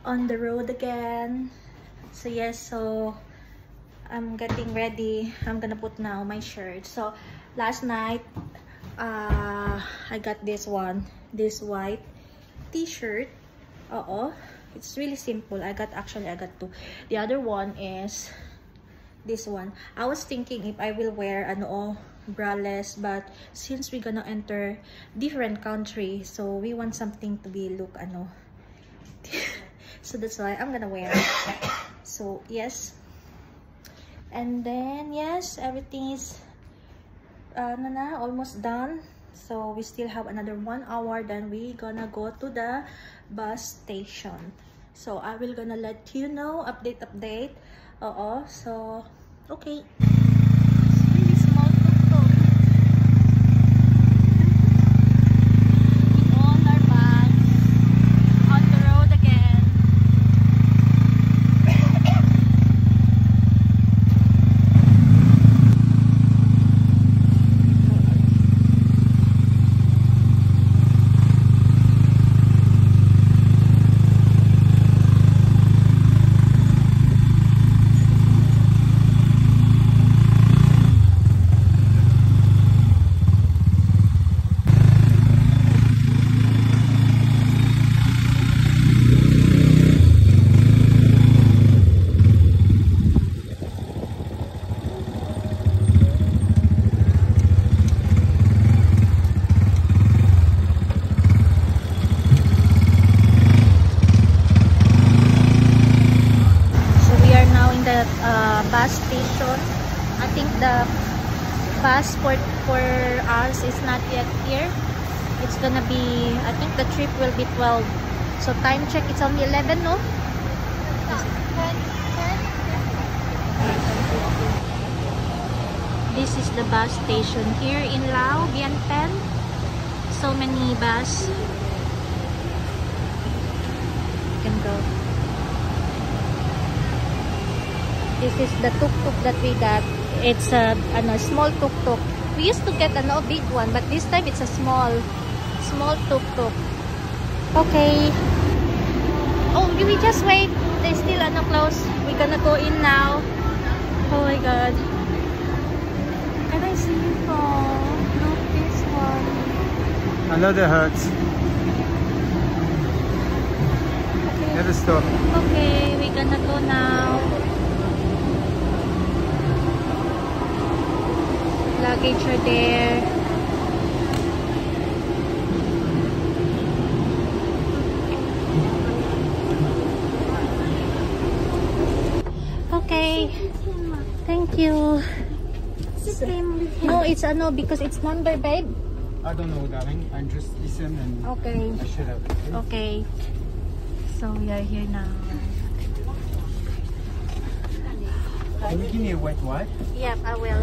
on the road again. So yes, so I'm getting ready. I'm gonna put now my shirt. So last night I got this one, this white t-shirt. It's really simple. I got two. The other one is this one. I was thinking if I will wear braless, but since we're gonna enter different country, so we want something to be look so that's why I'm gonna wear it. So yes, and then yes, everything is almost done. So we still have another 1 hour, then we gonna go to the bus station. So I will gonna let you know, update. So okay. Really small tuk-tuk. We all are back on the road again. Bus station. I think the bus for us is not yet here. It's gonna be, I think the trip will be 12. So time check, it's only 11, no? This is the bus station here in Lao Bien Pen. So many bus. You can go. This is the tuk-tuk that we got. It's a small tuk-tuk. We used to get a big one, but this time it's a small tuk-tuk. Okay. Oh, we just wait. They still close. We're gonna go in now. Oh my God. Can I see you? Look, this one. Another hut. Okay. Never stop. Okay, we're gonna go now. Luggage are there. Okay. Thank you. No, it's because it's number, babe. I don't know, darling. I just listen and Okay. I should have. Okay. So we are here now. Can you give me a wet wipe? Yep, I will.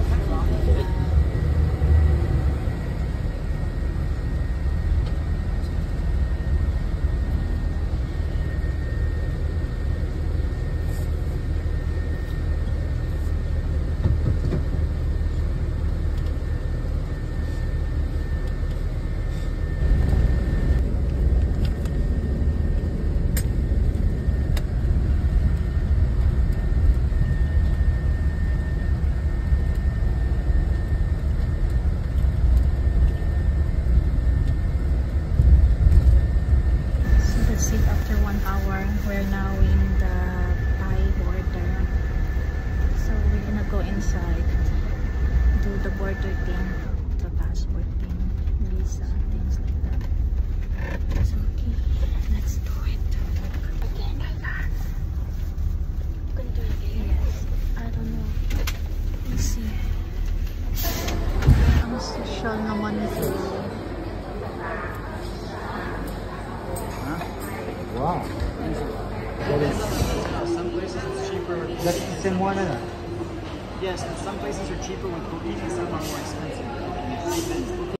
After 1 hour, we're now in the Thai border. So we're gonna go inside, do the border thing, the passport thing, visa, things like that. So okay, let's do it. Again, kailan? Gonna do it again? Yes. I don't know. Let's see. Ang social naman ito. Wow. That is. Some places it's cheaper. That's the same one, isn't it? Yes, and some places are cheaper with booking and some are more expensive.